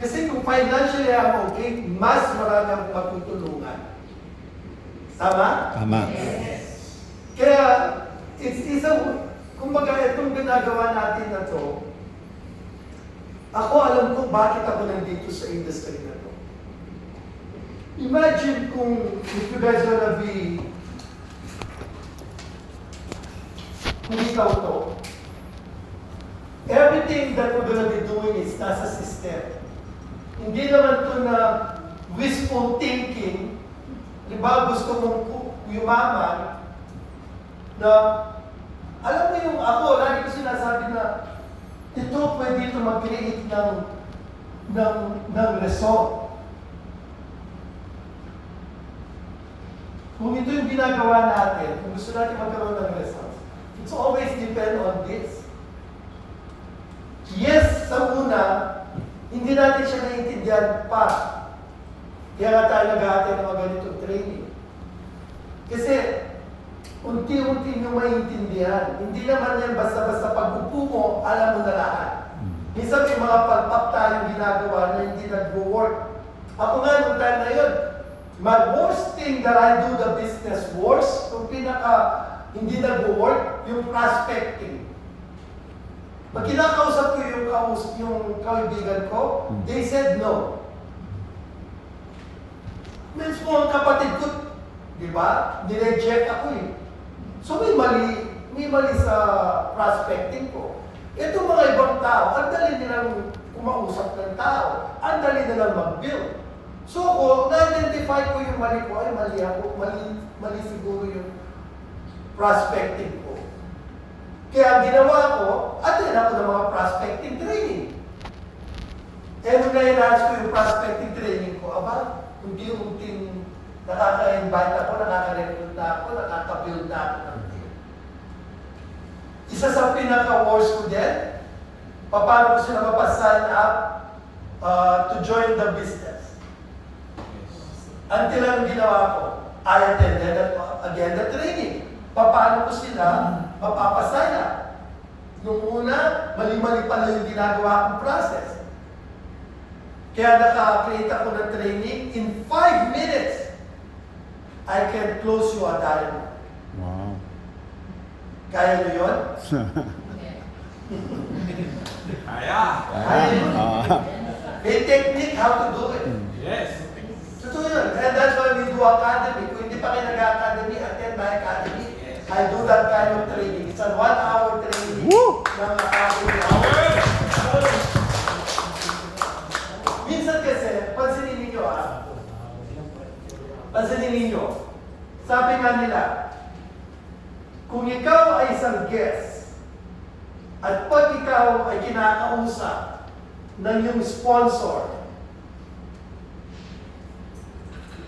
Kasi kung financially ako okay, mas marami akong matutulungan. Tama? Tama. Kaya, kumbaga itong ginagawa natin na to, ako alam ko bakit ako nandito sa industry na to. Imagine kung if you guys wanna be, kung ikaw to, everything that we're gonna be doing is nasa system. Hindi naman to na wishful thinking, diba gusto mong yumaman, na alam mo yung ako, lagi ko sinasabi na ito pwede ito mag-create ng result. Kung ito yung ginagawa natin, kung gusto natin magkaroon ng results, it's always depend on this. Yes, sa una, hindi natin siya naiintindihan pa. Kaya nga tayo nag-aatay ng mga ganitong training. Kasi, unti-unti nyo maintindihan. Hindi naman yan basta-basta pag-upo mo, alam mo na lahat. Minsan may mga pag-up tayong ginagawa na hindi nag-work. Ako nga, nung time na yun, my worst thing that I do the business worst, yung hindi nag-work, yung prospecting. Pag kinakausap ko yung kaibigan ko, they said no. Means mo ang kapatid ko, di ba? Nireject ako eh. So may mali sa prospecting ko. Itong mga ibang tao, ang dali nilang kumausap ng tao, ang dali nilang mag-build. So ako, na-identify ko yung mali ko, ay mali ako, mali siguro yung prospecting ko. Kaya ang ginawa ko, attend ako ng mga prospecting training. Eh nung na-enhance ko yung prospecting training ko, aba, unti-unting nakaka-invite ako, nakaka-recruit na ako, nakaka-build na ako ng team. Isa sa pinaka-worst ko din, paano ko sila mapasign up to join the business. Until ang ginawa ko, I attended again the training. Paano ko sila mapapasign up? Nung una, mali-mali pala yung ginagawa kong process. Kaya naka-create ako ng training, in 5 minutes, I can close you a diamond. Wow. Kaya nyo yun? Kaya. May technique how to do it. Yes. Totoo yun. And that's why we do academy. Kung hindi pa kayo nag-academy, attend my academy. I do that kind of training. It's a 1-hour training. Woo! Ng academy. Minsan kasi, pansinin ninyo pansinin ninyo, sabi nga nila, kung ikaw ay isang guest, at pag ikaw ay kinakausap ng iyong sponsor,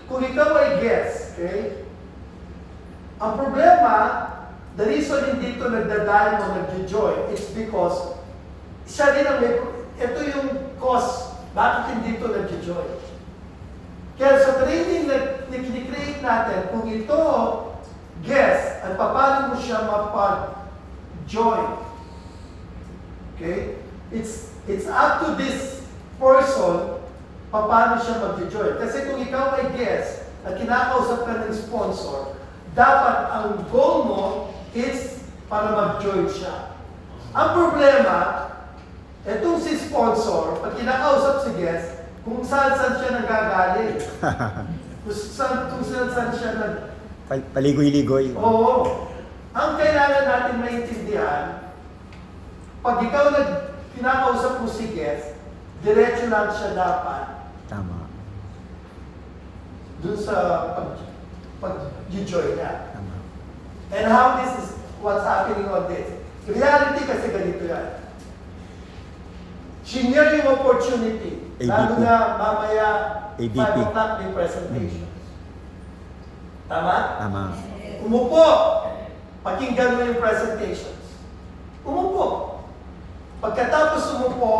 kung ikaw ay guest, okay, ang problema, the reason hindi ito nagdadayan o nagjo-join, it's because siya din ang ito yung cause, bakit hindi ito nagjo-join. Kaya sa training na kinikreate natin, kung ito guest, at paano mo siya mapag-join, okay, it's up to this person, paano siya mag-join. Kasi kung ikaw ay guest, at kinakausap ka ng sponsor, dapat ang goal mo is para mag-join siya. Ang problema, etong si sponsor, pag kinakausap si guest, kung saan siya nagagaling. kung saan siya Paligoy-ligoy. Oo. Ang kailangan natin maintindihan, pag ikaw kinakausap mo si guest, diretso lang siya dapat Tama. dun sa pag-join niya. Tama. And how this is, what's happening on this. Reality kasi ganito yan. Senior yung opportunity. ADP. Lalo na mamaya, ADP. 5 o'clock may presentation. Tama? Tama. Umupo. Pakinggan mo yung presentations. Umupo. Pagkatapos umupo,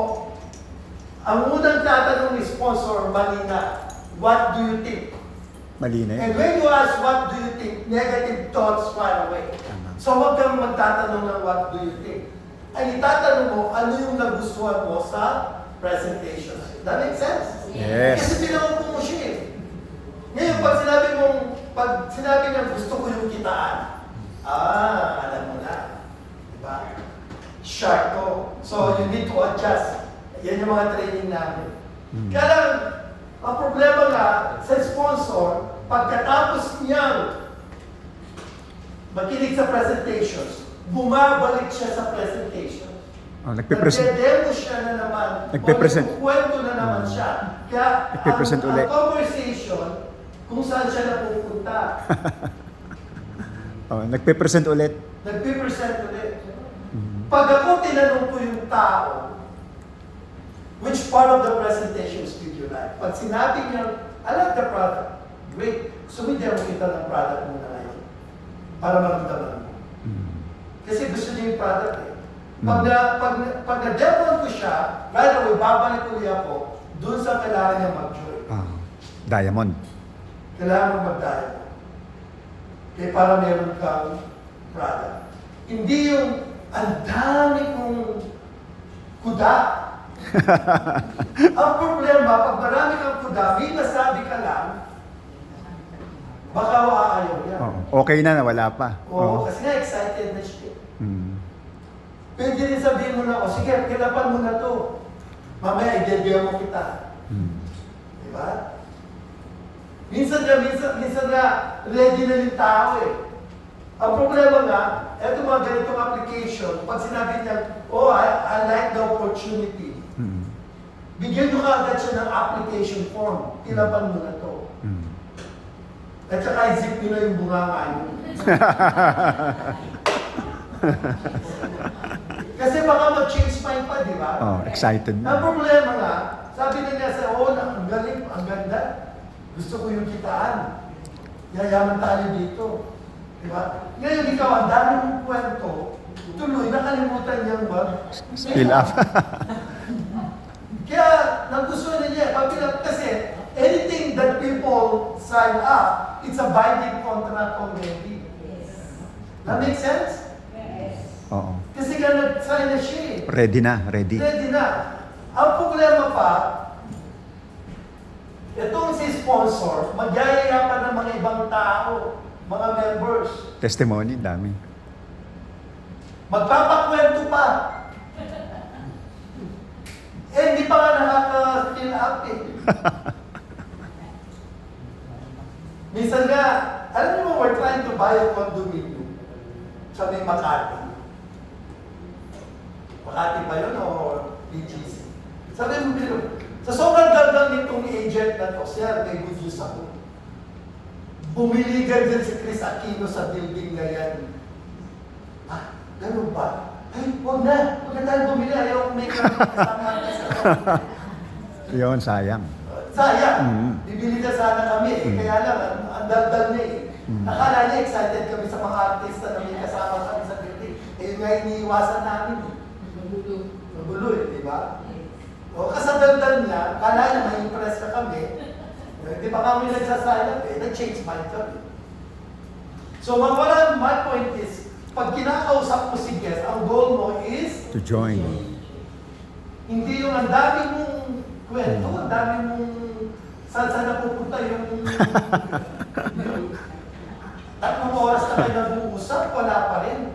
ang unang tatanong ni sponsor, mali na, what do you think? Mali na yun. And when you ask what do you think, negative thoughts fire away. Tama. So huwag kang magtatanong ng what do you think. Ay itatanong mo, ano yung nagustuhan mo sa presentations. That makes sense? Yes. Kasi pinaupo mo siya eh. Ngayon, pag sinabi niya, gusto ko yung kitaan, alam mo na. Diba? Sharp to. So, you need to adjust. Yan yung mga training namin. Kaya lang, ang problema nga sa sponsor, pagkatapos niyang makinig sa presentations, bumabalik siya sa presentation. Nagpe-present. Nagde-demo siya na naman. Nagpe-present. O nagkukwento na naman siya. Kaya Nagpe-present ulit. ang conversation, kung saan siya napupunta. Nagpe-present ulit. Nagpe-present ulit. Pag ako tinanong ko yung tao, which part of the presentations did you like? Pag sinabi niya, I like the product. Great. Sumidya mo kita ng product mo na ngayon. Para maramdaman mo. Kasi gusto niya yung product eh. Pag na-demo ko siya, right away, babalik ulit ako dun sa kailangan niya mag-join. Diamond. Kailangan mo mag-diamond. Kaya para meron kang product. Hindi yung ang dami kong kuda. Ang problema, pag marami kang kuda, may nasabi ka lang, baka waayaw yan. Okay na, wala pa. Oo, kasi nga excited na siya. Mm. Pwede rin sabihin mo na, sige, kilapan mo na to. Mamaya, i-debut mo kita. Diba? Minsan nga, ready na yung tao eh. Ang problema nga, eto mga ganitong application, pag sinabi niya, I like the opportunity. Bigyan nyo kaagad siya ng application form. Kilapan mo na to. At saka isip nyo na yung bunganga nyo. Kasi baka mag-change mind pa, di ba? Excited Ang na. problema nga, sabi na niya sa ang galing, ang ganda. Gusto ko yung kitaan. Yayaman tayo dito. Di ba? Ngayon ikaw, ang dami mong kwento, tuloy, nakalimutan niyang Spill up. Kaya, nagustuhan na niya. Kasi, anything that people sign up, it's a binding contract already. That makes sense? Oo. Kasi nga nag-sign na siya eh. Ready na, ready. Ready na. Ang problema pa, itong si sponsor, magyayaya pa ng mga ibang tao, mga members. Testimony, dami. Magpapakwento pa. Hindi pa nga nakaka-fill up eh. Minsan nga, alam mo, we're trying to buy a condominium sa may Makati. Makati ba yun o BGC? Sabi mo, sa sobrang gandang nitong agent na to, sir, may good news ako. Bumiligan dyan si Chris Aquino sa building na yan. Ganun ba? Ay, huwag na tayo bumili. Ayaw may kasama sa Yun, sayang. sayang. Bibili na sana kami eh. Kaya lang, ang daldal niya eh. Akala niya excited kami sa mga artista na may kasama kami sa building. Eh, yun nga iniiwasan namin eh. Magulo eh, di ba? O kasadaldal niya, kala niya may impress ka kami. Di ba kami nagsasayaw eh, nag-change mind kami. So, my point is, pag kinakausap mo si guest, ang goal mo is To join. hindi yung ang dami mong kwento, ang dami mong saan napupunta yung 3 oras na kayo nag-uusap, wala pa rin.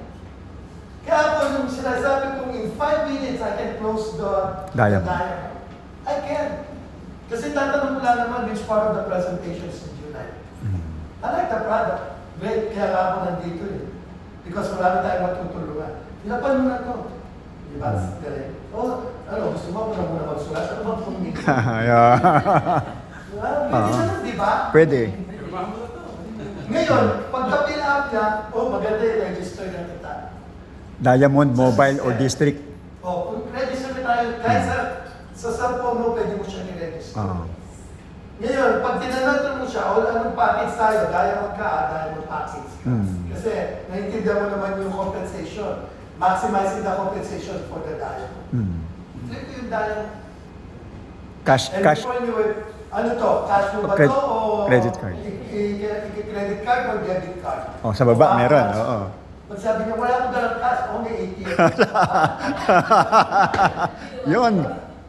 Kaya ako yung sinasabi kong in 5 minutes I can close the dialogue. I can. Kasi tatanong mo lang naman which part of the presentations did you like. I like the product. Great, kaya nga ako nandito eh. Because marami tayong matutulungan. Hirapan mo na to. Diba? Galing. Gusto mo na muna magsulat? Ano bang pumili? Pwede naman, di ba? Pwede. Ngayon, pagka-fill up niya, maganda yung register na kita. Diamond, mobile, or district. Kung register na tayo, kahit sa cellphone mo, pwede mo siya ni-register. Ngayon, pag tinanong mo siya, anong package tayo? Diamond ka, diamond package ka. Kasi, naiintindihan mo naman yung compensation. Maximizing the compensation for the diamond. Flip yung diamond. Cash. Cash mo cash mo ba to o credit card. Credit card or debit card? Sa baba, meron. Oo. Pag sabi niya, wala akong dalang cash, may ATM. Yun.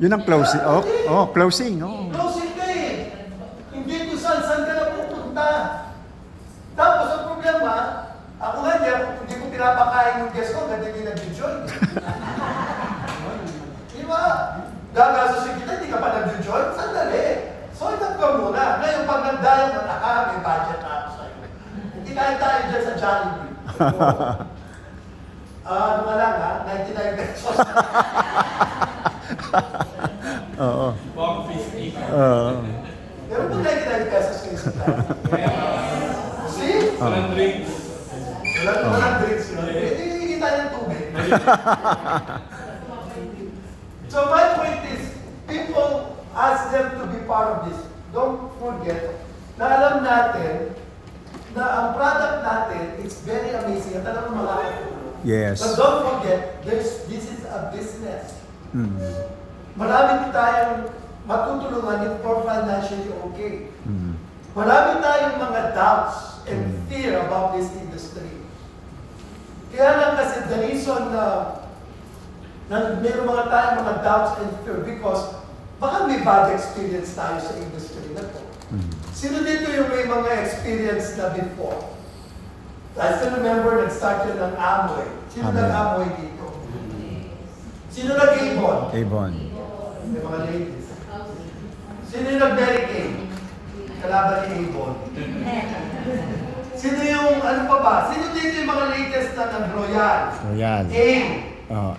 Yun ang closing. Closing. Oh. Closing ka eh. Hindi kung saan ka na pupunta. Tapos ang problema, ako nga niya, hindi ko pinapakain yung guest ko, hanggang hindi nag-join. Di ba? Gagastusin kita, hindi ka pa nag-join? Sandali. So, itap ka muna. Ngayon, pag nagdayo ka na, may budget na ako sa'yo. Hindi kain tayo dyan sa Jollibee. Ano nga lang ha, 99 pesos. Oo. Bomb feasting. Oo. Pero kung 99 pesos kayo sa tayo. See? Walang drinks. Walang drinks yun. Hindi tayo ng tubig. So my point is, people ask them to be part of this. Don't forget na alam natin na ang product natin, it's very amazing. At alam mo makakatulong. Yes. But don't forget, this is a business. Mm. Marami tayong matutulungan if for financially okay. Mm. Marami tayong mga doubts and fear about this industry. Kaya lang kasi the reason na meron mga tayong mga doubts and fear because baka may bad experience tayo sa industry na to. Mm. Sino dito yung may mga experience na before? I still remember nag-start yun ng Amway. Sino Amway. nag-Amway dito? Sino nag-Avon? Avon. May mga ladies. Sino yung nag-Mary Kay? Kalaban ni Avon. Sino yung, ano pa ba? Sino dito yung mga latest na nag-Royal? Royal. AIM.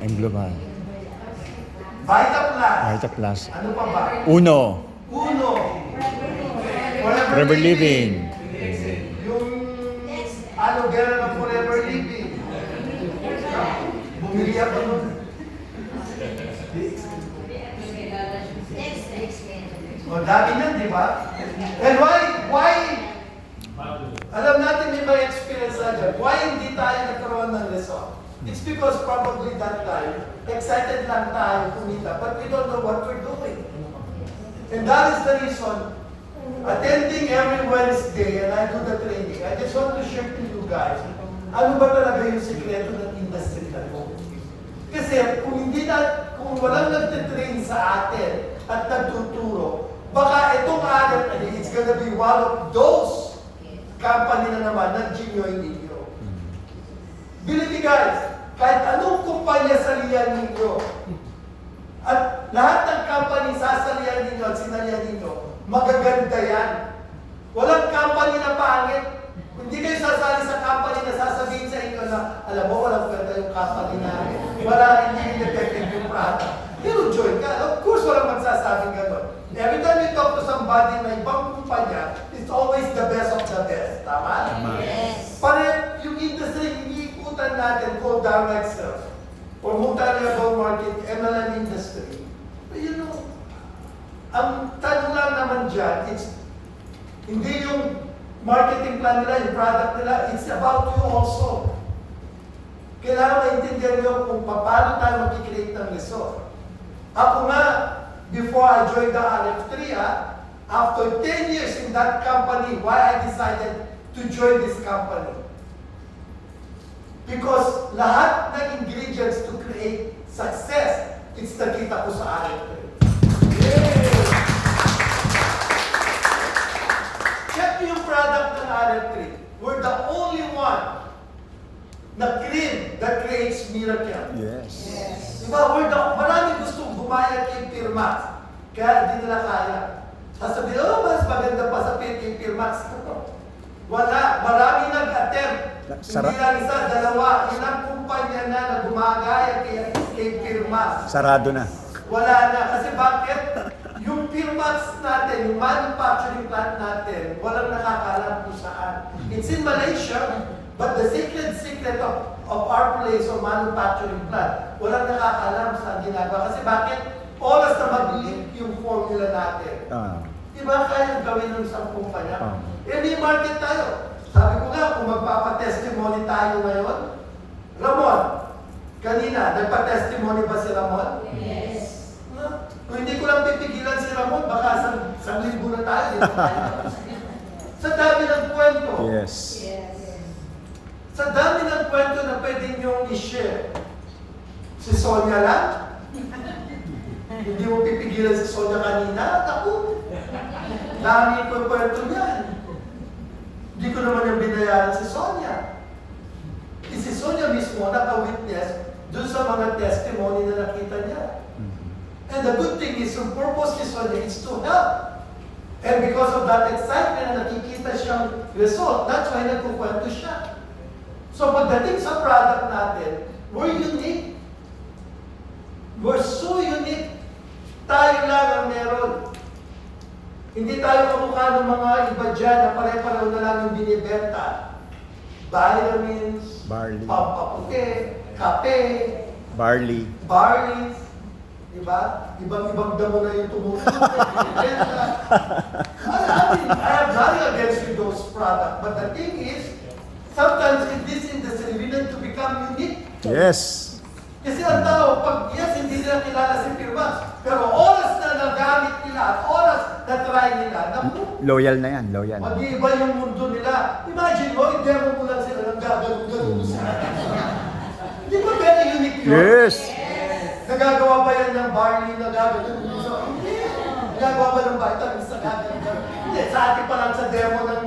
Embleman. Vitaplus. Vita Plus. Ano pa ba? Uno. Uno. Forever Living. Yung aloe vera ng Forever Living. Bumili ako nun. O, dami yan, di ba? And why? Alam natin may mga experience na dyan. Why hindi tayo nagkaroon ng resort? It's because probably that time, excited lang tayo kumita, but we don't know what we're doing. And that is the reason, attending every Wednesday, and I do the training, I just want to share to you guys, ano ba talaga yung sikreto ng industry na to? Kasi kung walang nagtitrain sa atin at nagtuturo, baka itong araw na it's gonna be one of those company na naman na genuine ninyo. Believe me guys, kahit anong kumpanya salihan ninyo, at lahat ng company sasalihan ninyo at sinalihan ninyo, magaganda yan. Walang company na pangit. Hindi kayo sasali sa company na sasabihin sa inyo na, alam mo, walang kwenta yung company namin. Wala, hindi effective yung product. Pero join ka. Of course, walang magsasabing gano'n. Every time you talk to somebody na ibang kumpanya, it's always the best of the best. Tama? Yes. Para yung industry, iniikutan natin, called direct sales, or multi-level market, MLM industry. But you know, ang tanong lang naman dyan, it's hindi yung marketing plan nila, yung product nila, it's about you also. Kailangan maintindihan nyo kung paano tayo mag-create ng resort. Ako nga, before I joined the RF3, after 10 years in that company, why I decided to join this company? Because lahat ng ingredients to create success, it's nakita ko sa RF3. Check yung product ng RF3. We're the only one na cream that creates miracle. Yes. Diba, marami gustong gumaya kay Pirmax, kaya di nila kaya. Sasabihin, oh, mas maganda pa sa kay Pirmax. Wala, marami nag-attempt. Hindi lang isa, dalawa, ilang kumpanya na gumagaya kay Pirmax. Sarado na. Wala na, kasi bakit? Yung Pirmax natin, yung manufacturing plant natin, walang nakakalam kung saan. It's in Malaysia, but the secret of our place of manufacturing plant, walang nakakalam sa ginagawa. Kasi bakit? Oras na mag-link yung formula natin. Diba kaya gawin ng isang kumpanya? May market tayo. Sabi ko nga, kung magpapatestimony tayo ngayon, Ramon, kanina, nagpa-testimony ba si Ramon? Yes. Kung hindi ko lang pipigilan si Ramon, baka sa linggo na tayo. Sa dami ng kwento. Yes. Sa dami ng kwento na pwede niyong i-share. Si Sonia lang? Hindi mo pipigilan si Sonia kanina. Naku, dami ko kwento niyan. Hindi ko naman yung binayaran si Sonia. Si Sonia mismo naka-witness dun sa mga testimony na nakita niya. And the good thing is, yung purpose ni Sonia is to help. And because of that excitement na nakikita siyang result, that's why nagkukwento siya. So pagdating sa product natin, we're unique. We're so unique. Tayo lang ang meron. Hindi tayo kamukha ng mga iba dyan na pare-pareho na lang yung binibenta. Vitamins, Barley. pampaputi, kape, Barley. barley, diba? Ibang-ibang damo na yung tumutulong. I have nothing against you those products, but the thing is, sometimes in this industry, we need to become unique. Yes. Kasi ang tao, pag yes, hindi nila kilala si Pirmax, pero oras na nagamit nila at oras na try nila, naku, Loyal na yan, loyal. mag-iiba yung mundo nila. Imagine mo, i-demo mo lang sila ng gagawin sila. Di ba very unique yun? Yes. Nagagawa ba yan ng barley na gagawin? Hindi. Nagagawa ba ng vitamins na gagawin? Hindi. Sa atin pa lang sa demo ng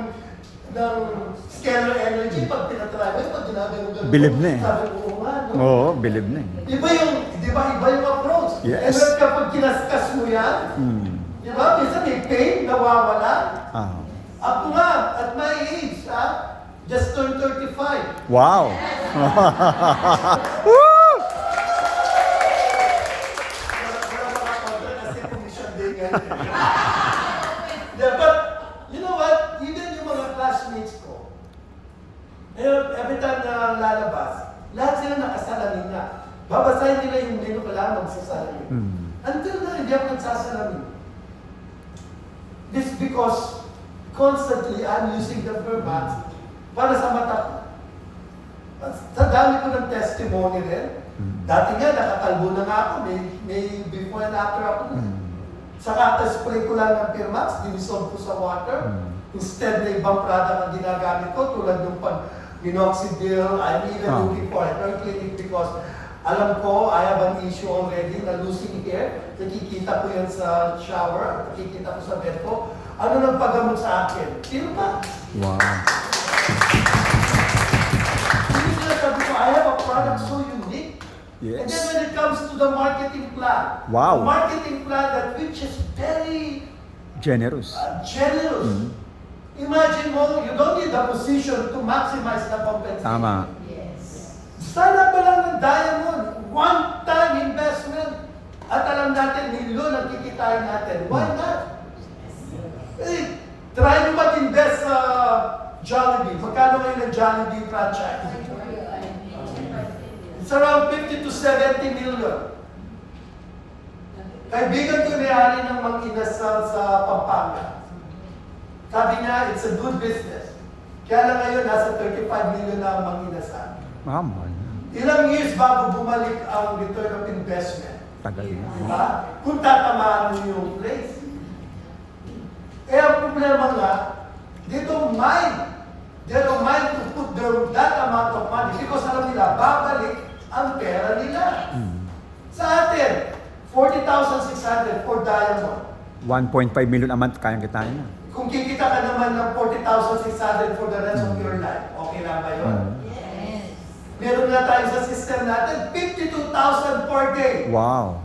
scalar energy, pag tinatry mo, pag ginagano-gano. Bilib na eh. Sabi ko, oo nga, no? Oo, believe na eh. Iba yung approach. Yes. And when kapag kinaskas mo yan, di ba, minsan may pain, nawawala. Ah. Ako nga, at my age, just turned 35. Wow. Wala mga kontra kasi commission day ngayon. Yeah, but, you know what? Even yung mga classmates ko, every time na lalabas, lahat sila nakasalamin na. Babasahin nila yung menu ko lang magsasalamin. Until na, hindi ako nagsasalamin. This because constantly I'm using the verbs para sa mata ko. Sa dami ko ng testimony rin. Dati nga, nakakalbo na nga ako. May before and after ako. Sa kata-spray ko lang ng Pirmax, dinisolve ko sa water. Instead na ibang product ang ginagamit ko, tulad ng minoxidil, I'm even looking for a hair clinic because alam ko, I have an issue already na losing hair. Nakikita ko yan sa shower, nakikita ko sa bed ko. Ano nang paggamot sa akin? Pirmax. Wow. Hindi sila sabi ko, I have a product so unique. And then Yes. when it comes to the marketing plan, Wow. the marketing plan that which is very Generous. generous. Imagine mo, you don't need the position to maximize the compensation. Tama. Sana pa lang ng Diamond, one-time investment. At alam natin, milyon ang kikitain natin. Why not? Eh, try mo mag-invest sa Jollibee. Magkano ngayon ang Jollibee franchise? It's around 50 to 70 million. Kaibigan ko may-ari ng Mang-Inasal sa Pampanga. Sabi niya, it's a good business. Kaya lang ngayon, nasa 35 million na ang Mang-Inasal. Mama. Ilang years bago bumalik ang return of investment. Tagal na. Diba? Kung tatamaan mo yung place. Eh, ang problema nga, they don't mind. They don't mind to put that amount of money because alam nila, babalik ang pera nila. Sa atin, 40,600 for Diamond. 1.5 million a month, kayang kitain na. Kung kikita ka naman ng 40,600 for the rest of your life, okay lang ba yun? Meron nga tayo sa system natin, 52,000 per day. Wow.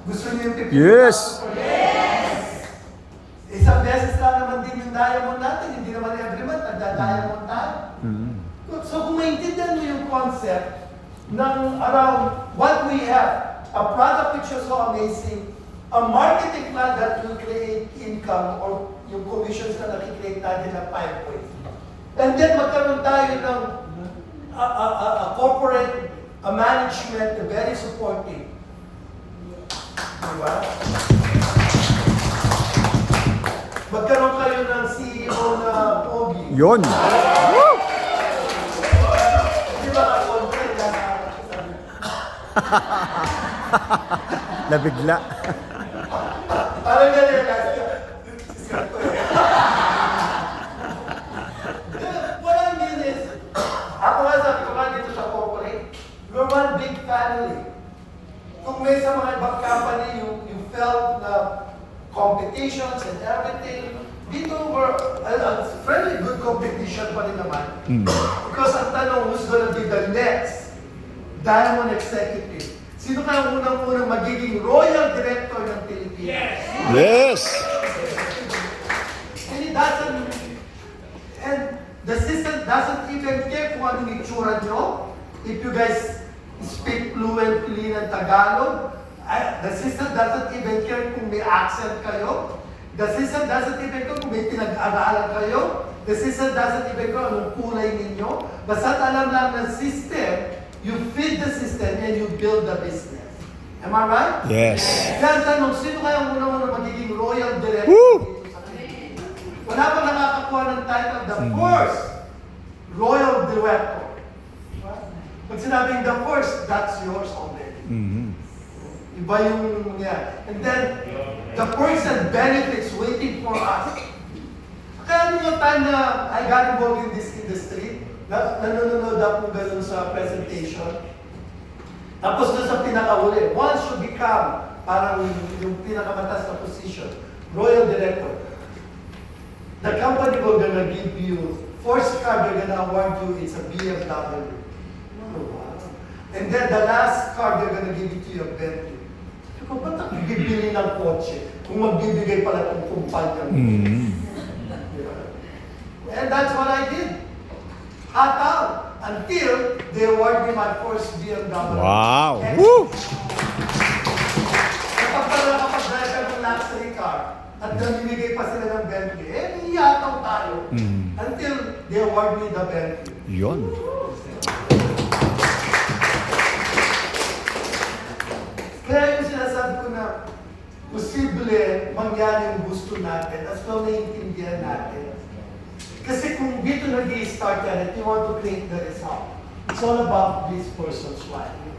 Gusto niyo yung 52,000 Yes. per day? Isang beses lang naman din yung diamond natin, hindi naman every month, nagda-diamond tayo. So kung maintindihan mo yung concept ng around what we have, a product which is so amazing, a marketing plan that will create income or yung commissions na nakikreate natin ng 5 ways. And then magkaroon tayo ng a corporate, a management na very supportive. Diba? Magkaroon kayo ng CEO na pogi. Yun. Di ba ka-content na Nabigla. parang ganyan lang. What I mean is, ako nga sabi ko nga dito sa corporate, we're one big family. Kung may sa mga ibang company, you felt na competitions and everything, dito were a fairly good competition pa rin naman. Because ang tanong, who's gonna be the next Diamond Executive? Sino kaya ang unang-unang magiging Royal Director ng Pilipinas? Yes! And it doesn't, and the system doesn't even care kung anong itsura nyo. If you guys speak fluently ng Tagalog, the system doesn't even care kung may accent kayo. The system doesn't even care kung may pinag-aralan kayo. The system doesn't even care anong kulay ninyo. Basta alam lang ng system, you feed the system and you build the business. Am I right? Yes. Kaya ang tanong, sino kaya ang unang-unang magiging Royal Director Woo! dito sa Pilipinas? Wala pa nakakakuha ng title, the first Royal Director. Pag sinabing the first, that's yours already. Iba yung yan. And then, the perks and benefits waiting for us. Kaya nung yung time na I got involved in this industry, nanonood ako ganun sa presentation. Tapos doon sa pinakauli, once you become parang yung pinakamatas na position, Royal Director, the company will gonna give you, first car they're gonna award you, it's a BMW. Oh, wow. And then the last car they're gonna give it to you, a Bentley. Sabi ko, ba't ang bibili ng kotse kung magbibigay pala itong kumpanya? And that's what I did. Hot out until they award me my first BMW. Wow! And Woo! kapag pala nakapag-drive ka ng luxury car at namimigay pa sila ng Bentley, iyataw tayo. Until they award me the Bentley. Yun. Kaya yung sinasabi ko na posible mangyari yung gusto natin as well naiintindihan natin. Kasi kung dito nag-i-start yan at you want to create the result, it's all about this person's value.